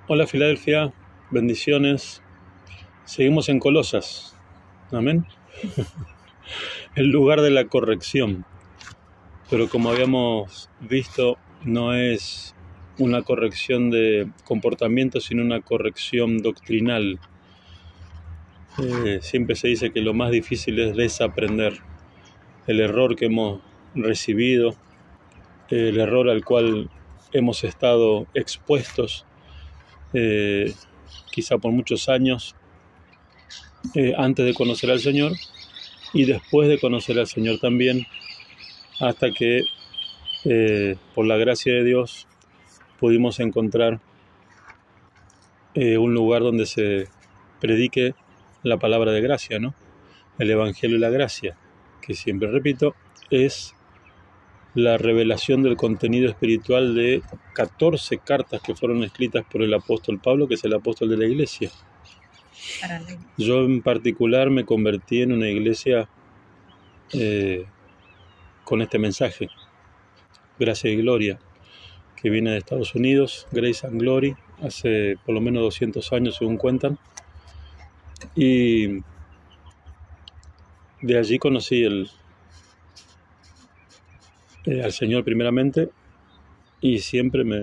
Hola Filadelfia, bendiciones. Seguimos en Colosas, amén. El lugar de la corrección. Pero como habíamos visto, no es una corrección de comportamiento, sino una corrección doctrinal. Siempre se dice que lo más difícil es desaprender el error que hemos recibido, el error al cual hemos estado expuestos, quizá por muchos años, antes de conocer al Señor y después de conocer al Señor también, hasta que por la gracia de Dios pudimos encontrar un lugar donde se predique la palabra de gracia, ¿no? El Evangelio y la gracia, que siempre repito, es la revelación del contenido espiritual de 14 cartas que fueron escritas por el apóstol Pablo, que es el apóstol de la iglesia. Yo en particular me convertí en una iglesia con este mensaje, Gracia y Gloria, que viene de Estados Unidos, Grace and Glory, hace por lo menos 200 años según cuentan, y de allí conocí al Señor primeramente, y siempre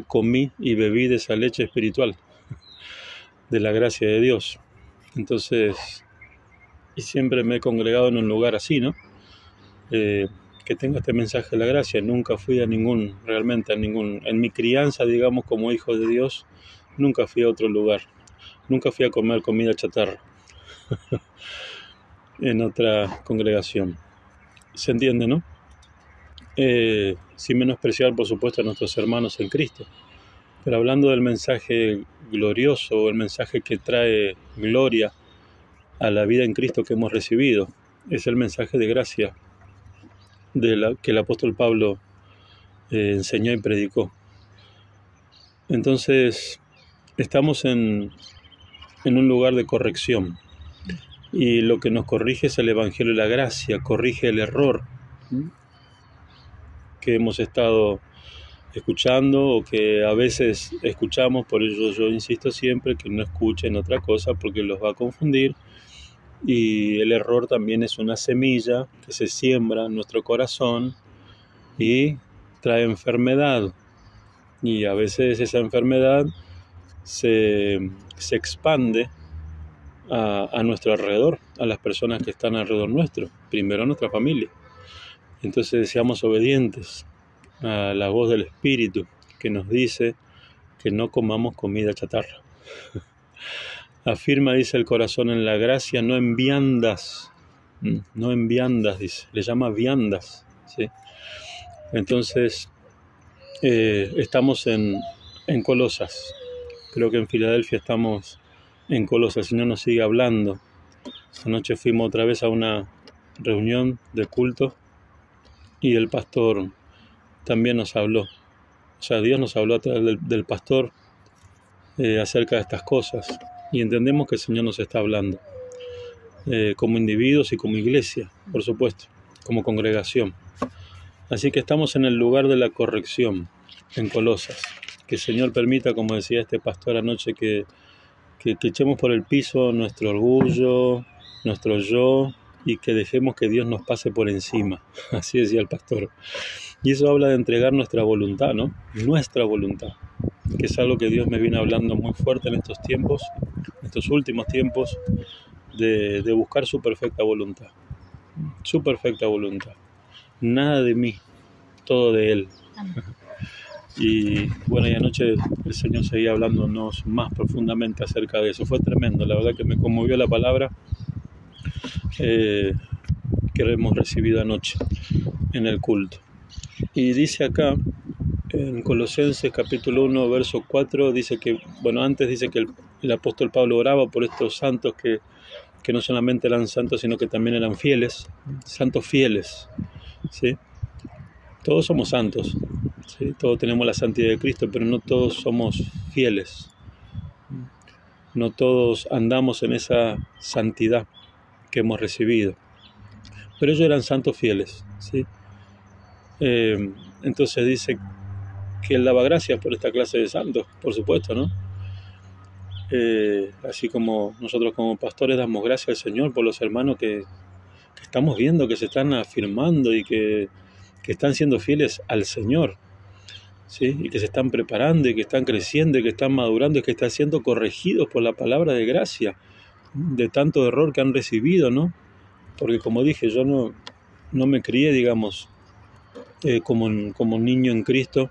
comí y bebí de esa leche espiritual, de la gracia de Dios. Entonces, y siempre me he congregado en un lugar así, ¿no? Que tenga este mensaje de la gracia. Nunca fui a ningún, en mi crianza, digamos, como hijo de Dios, nunca fui a otro lugar. Nunca fui a comer comida chatarra en otra congregación. ¿Se entiende, no? Sin menospreciar, por supuesto, a nuestros hermanos en Cristo. Pero hablando del mensaje glorioso, o el mensaje que trae gloria a la vida en Cristo que hemos recibido, es el mensaje de gracia que el apóstol Pablo enseñó y predicó. Entonces, estamos en un lugar de corrección, y lo que nos corrige es el Evangelio y la gracia, corrige el error que hemos estado escuchando o que a veces escuchamos. Por ello yo insisto siempre que no escuchen otra cosa porque los va a confundir, y el error también es una semilla que se siembra en nuestro corazón y trae enfermedad, y a veces esa enfermedad se expande a nuestro alrededor, a las personas que están alrededor nuestro, primero a nuestra familia. Entonces seamos obedientes a la voz del Espíritu que nos dice que no comamos comida chatarra. Afirma, dice, el corazón en la gracia, no en viandas. No en viandas, dice, le llama viandas, ¿sí? Entonces, estamos en Colosas. Creo que en Filadelfia estamos en Colosas, si no nos sigue hablando. Anoche fuimos otra vez a una reunión de culto y el pastor también nos habló. O sea, Dios nos habló a través del pastor acerca de estas cosas, y entendemos que el Señor nos está hablando como individuos y como iglesia, por supuesto, como congregación. Así que estamos en el lugar de la corrección, en Colosas. Que el Señor permita, como decía este pastor anoche, que echemos por el piso nuestro orgullo, nuestro yo, y que dejemos que Dios nos pase por encima. Así decía el pastor. Y eso habla de entregar nuestra voluntad, ¿no? Nuestra voluntad, que es algo que Dios me viene hablando muy fuerte en estos tiempos, estos últimos tiempos, de buscar su perfecta voluntad. Su perfecta voluntad. Nada de mí, todo de Él. Y bueno, y anoche el Señor seguía hablándonos más profundamente acerca de eso. Fue tremendo, la verdad que me conmovió la palabra que hemos recibido anoche en el culto. Y dice acá, en Colosenses capítulo 1, verso 4, dice que, bueno, antes dice que el apóstol Pablo oraba por estos santos que no solamente eran santos, sino que también eran fieles, santos fieles, ¿sí? Todos somos santos, ¿sí? Todos tenemos la santidad de Cristo, pero no todos somos fieles. No todos andamos en esa santidad que hemos recibido. Pero ellos eran santos fieles, ¿sí? Entonces dice que Él daba gracias por esta clase de santos, por supuesto, ¿no? Así como nosotros como pastores damos gracias al Señor por los hermanos que estamos viendo, que se están afirmando y que están siendo fieles al Señor, ¿sí? Y que se están preparando y que están creciendo y que están madurando y que están siendo corregidos por la palabra de gracia de tanto error que han recibido, ¿no? Porque como dije, yo no me crié, digamos, como niño en Cristo,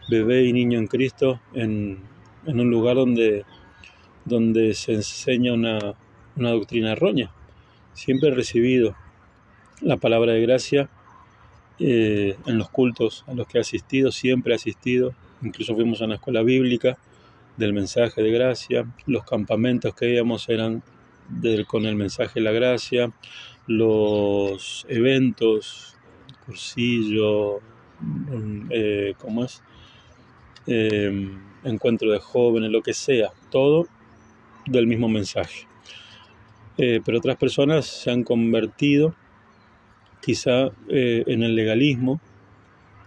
bebé y niño en Cristo, en un lugar donde se enseña una doctrina errónea. Siempre he recibido la palabra de gracia en los cultos a los que he asistido, siempre he asistido. Incluso fuimos a una escuela bíblica del mensaje de gracia. Los campamentos que íbamos eran con el mensaje de la gracia. Los eventos, cursillo, ¿cómo es? Encuentro de jóvenes, lo que sea, todo del mismo mensaje. Pero otras personas se han convertido quizá en el legalismo,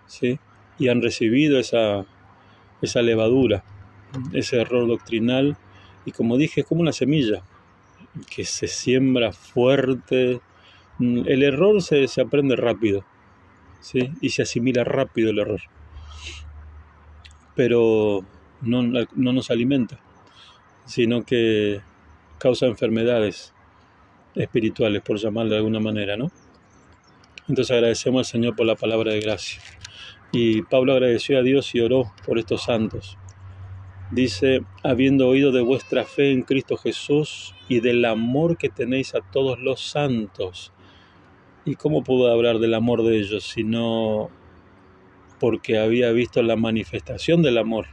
¿sí? Y han recibido esa levadura, ese error doctrinal, y como dije, es como una semilla que se siembra fuerte. El error se aprende rápido, ¿sí? Y se asimila rápido el error, pero no nos alimenta, sino que causa enfermedades espirituales, por llamarlo de alguna manera, ¿no? Entonces agradecemos al Señor por la palabra de gracia. Y Pablo agradeció a Dios y oró por estos santos. Dice, habiendo oído de vuestra fe en Cristo Jesús y del amor que tenéis a todos los santos. ¿Y cómo pudo hablar del amor de ellos? Sino porque había visto la manifestación del amor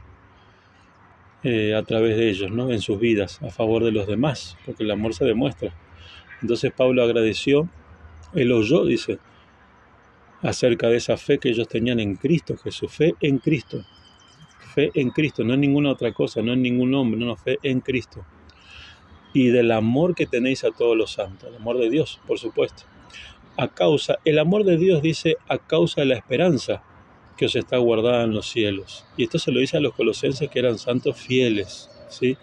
a través de ellos, ¿no? En sus vidas, a favor de los demás, porque el amor se demuestra. Entonces Pablo agradeció, él oyó, dice, acerca de esa fe que ellos tenían en Cristo Jesús, fe en Cristo, no en ninguna otra cosa, no en ningún hombre, no, fe en Cristo. Y del amor que tenéis a todos los santos, el amor de Dios, por supuesto. El amor de Dios dice, a causa de la esperanza que os está guardada en los cielos. Y esto se lo dice a los colosenses que eran santos fieles, ¿sí?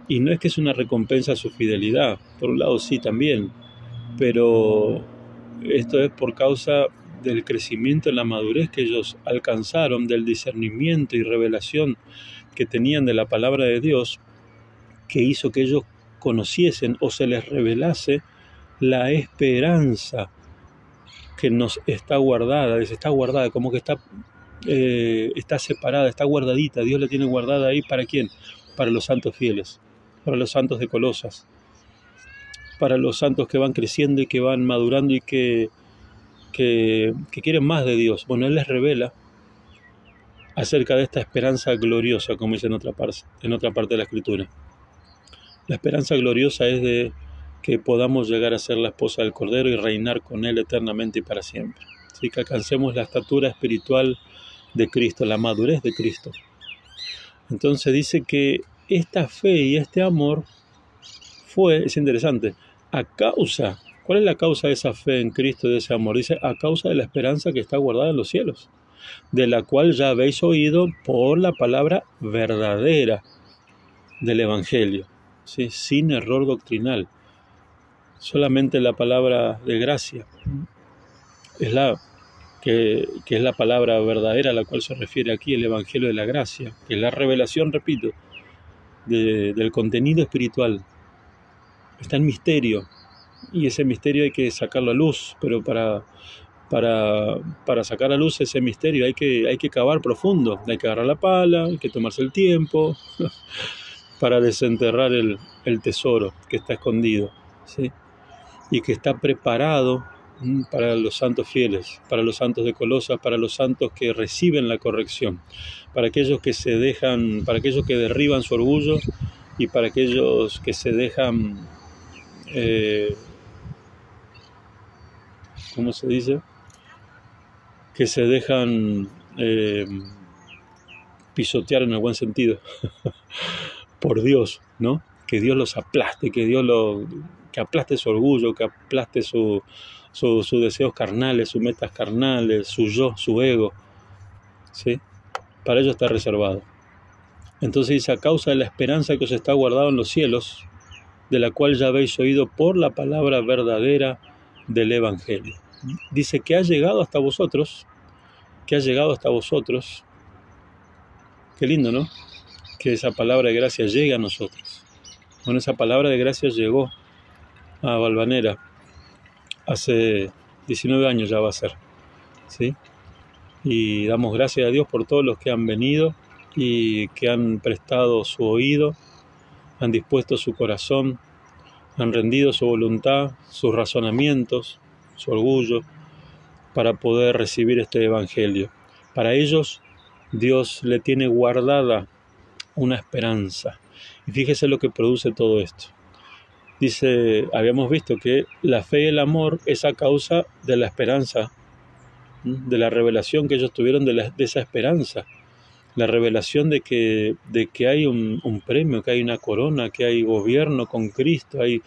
Y no es que es una recompensa a su fidelidad, por un lado sí también, pero esto es por causa del crecimiento en la madurez que ellos alcanzaron, del discernimiento y revelación que tenían de la palabra de Dios, que hizo que ellos conociesen o se les revelase la esperanza que nos está guardada, como que está separada, está guardadita. Dios la tiene guardada ahí, ¿para quién? Para los santos fieles, para los santos de Colosas, para los santos que van creciendo y que van madurando y que quieren más de Dios. Bueno, Él les revela acerca de esta esperanza gloriosa, como dice en otra parte de la Escritura. La esperanza gloriosa es de que podamos llegar a ser la esposa del Cordero y reinar con Él eternamente y para siempre. Así que alcancemos la estatura espiritual de Cristo, la madurez de Cristo. Entonces dice que esta fe y este amor es interesante, ¿cuál es la causa de esa fe en Cristo y de ese amor? Dice, a causa de la esperanza que está guardada en los cielos, de la cual ya habéis oído por la palabra verdadera del Evangelio, ¿sí? Sin error doctrinal. Solamente la palabra de gracia que es la palabra verdadera a la cual se refiere aquí el Evangelio de la gracia, que es la revelación, repito, del contenido espiritual. Está en misterio, y ese misterio hay que sacarlo a luz, pero para sacar a luz ese misterio hay que cavar profundo, hay que agarrar la pala, hay que tomarse el tiempo para desenterrar el tesoro que está escondido, ¿sí? Y que está preparado para los santos fieles, para los santos de Colosas, para los santos que reciben la corrección, para aquellos que para aquellos que derriban su orgullo y para aquellos que se dejan, ¿cómo se dice? Que se dejan pisotear en el buen sentido por Dios, ¿no? Que Dios los aplaste, que aplaste su orgullo, que aplaste sus deseos carnales, sus metas carnales, su yo, su ego, ¿sí? para ellos está reservado. Entonces dice, a causa de la esperanza que os está guardado en los cielos, de la cual ya habéis oído por la palabra verdadera del Evangelio. Dice que ha llegado hasta vosotros, que ha llegado hasta vosotros. Qué lindo, ¿no? Que esa palabra de gracia llegue a nosotros. Bueno, esa palabra de gracia llegó a Valvanera hace 19 años ya va a ser, ¿sí? Y damos gracias a Dios por todos los que han venido y que han prestado su oído, han dispuesto su corazón, han rendido su voluntad, sus razonamientos, su orgullo, para poder recibir este Evangelio. Para ellos, Dios le tiene guardada una esperanza. Y fíjese lo que produce todo esto. Dice, habíamos visto que la fe y el amor es a causa de la esperanza, de la revelación que ellos tuvieron de esa esperanza. La revelación de que hay un premio, que hay una corona, que hay gobierno con Cristo, hay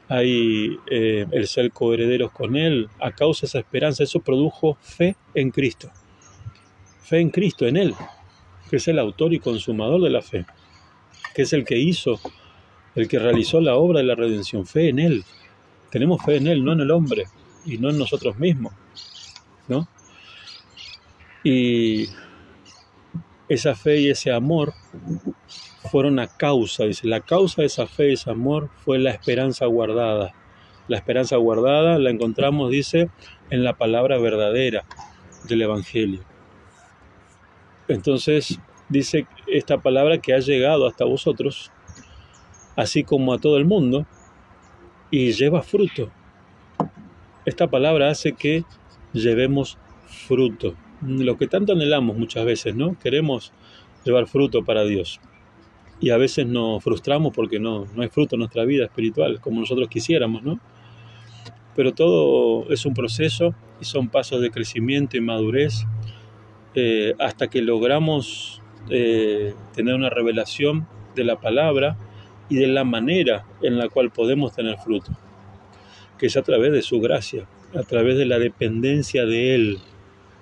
el ser coherederos con Él. A causa de esa esperanza, eso produjo fe en Cristo. Fe en Cristo, en Él, que es el autor y consumador de la fe, que es el que hizo, el que realizó la obra de la redención. Fe en Él. Tenemos fe en Él, no en el hombre, y no en nosotros mismos, ¿no? Y esa fe y ese amor fueron a causa, dice, la causa de esa fe y ese amor fue la esperanza guardada. La esperanza guardada la encontramos, dice, en la palabra verdadera del Evangelio. Entonces, dice esta palabra que ha llegado hasta vosotros, así como a todo el mundo, y lleva fruto. Esta palabra hace que llevemos fruto. Lo que tanto anhelamos muchas veces, ¿no? Queremos llevar fruto para Dios. Y a veces nos frustramos porque no hay fruto en nuestra vida espiritual como nosotros quisiéramos, ¿no? Pero todo es un proceso y son pasos de crecimiento y madurez hasta que logramos tener una revelación de la palabra y de la manera en la cual podemos tener fruto, que es a través de su gracia, a través de la dependencia de Él,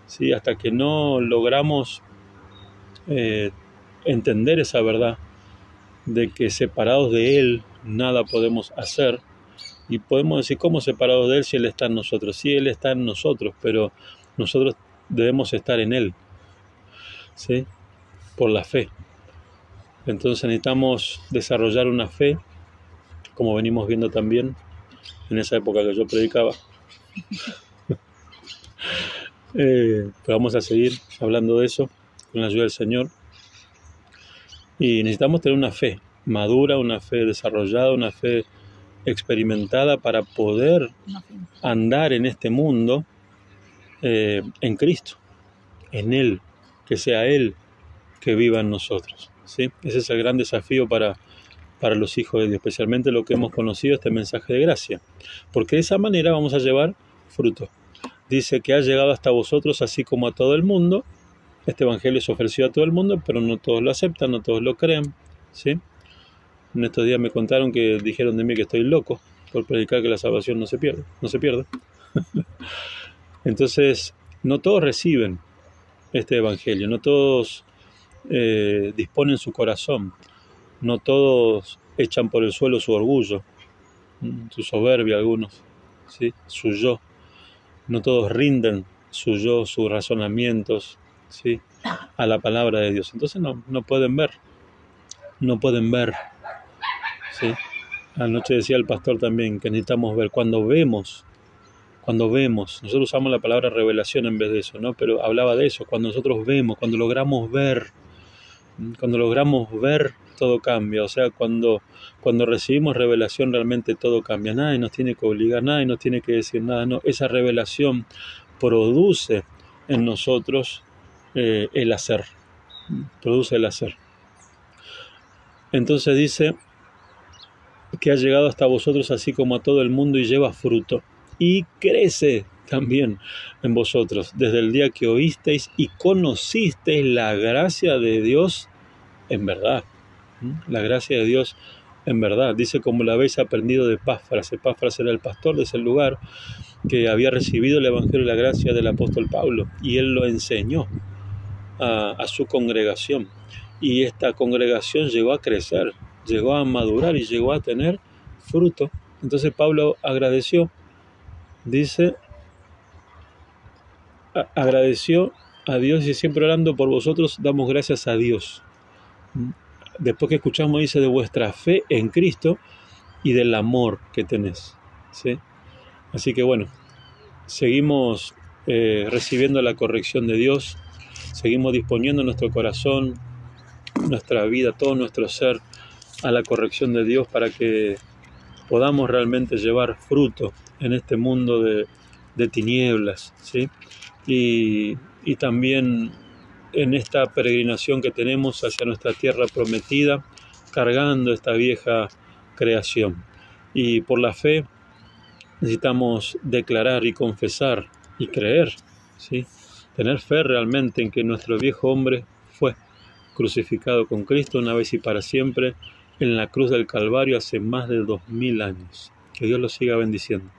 ¿sí? Hasta que no logramos entender esa verdad de que separados de Él nada podemos hacer, y podemos decir, ¿cómo separados de Él si Él está en nosotros? Sí, Él está en nosotros, pero nosotros debemos estar en Él, ¿sí? Por la fe. Entonces necesitamos desarrollar una fe, como venimos viendo también en esa época que yo predicaba. Pero vamos a seguir hablando de eso con la ayuda del Señor. Y necesitamos tener una fe madura, una fe desarrollada, una fe experimentada para poder andar en este mundo en Cristo, en Él, que sea Él que viva en nosotros, ¿sí? Ese es el gran desafío para los hijos de Dios, especialmente lo que hemos conocido, este mensaje de gracia, porque de esa manera vamos a llevar fruto. Dice que ha llegado hasta vosotros así como a todo el mundo. Este evangelio es ofrecido a todo el mundo, pero no todos lo aceptan, no todos lo creen, ¿sí? En estos días me contaron que dijeron de mí que estoy loco por predicar que la salvación no se pierde. Entonces, no todos reciben este evangelio, no todos disponen su corazón, no todos echan por el suelo su orgullo, su soberbia algunos, ¿sí? Su yo. No todos rinden su yo, sus razonamientos, ¿sí? A la palabra de Dios. Entonces no pueden ver, ¿sí? Anoche decía el pastor también que necesitamos ver. Cuando vemos, nosotros usamos la palabra revelación en vez de eso, ¿no? Pero hablaba de eso, cuando nosotros vemos, cuando logramos ver, todo cambia. O sea, cuando recibimos revelación, realmente todo cambia. Nadie nos tiene que obligar, nadie nos tiene que decir nada, no. Esa revelación produce en nosotros el hacer. Produce el hacer. Entonces dice que ha llegado hasta vosotros así como a todo el mundo y lleva fruto. Y crece también en vosotros desde el día que oísteis y conocisteis la gracia de Dios en verdad. La gracia de Dios en verdad. Dice, como la habéis aprendido de Epafras. Epafras era el pastor de ese lugar que había recibido el evangelio y la gracia del apóstol Pablo, y él lo enseñó. a su congregación. Y esta congregación llegó a crecer, llegó a madurar y llegó a tener fruto. Entonces Pablo agradeció, dice, agradeció a Dios y siempre orando por vosotros damos gracias a Dios. Después que escuchamos, dice, de vuestra fe en Cristo y del amor que tenés, ¿sí? Así que bueno, seguimos recibiendo la corrección de Dios, seguimos disponiendo nuestro corazón, nuestra vida, todo nuestro ser a la corrección de Dios para que podamos realmente llevar fruto en este mundo de tinieblas, ¿sí? Y también en esta peregrinación que tenemos hacia nuestra tierra prometida, cargando esta vieja creación. Y por la fe necesitamos declarar y confesar y creer, ¿sí? Tener fe realmente en que nuestro viejo hombre fue crucificado con Cristo una vez y para siempre en la cruz del Calvario hace más de 2000 años. Que Dios los siga bendiciendo.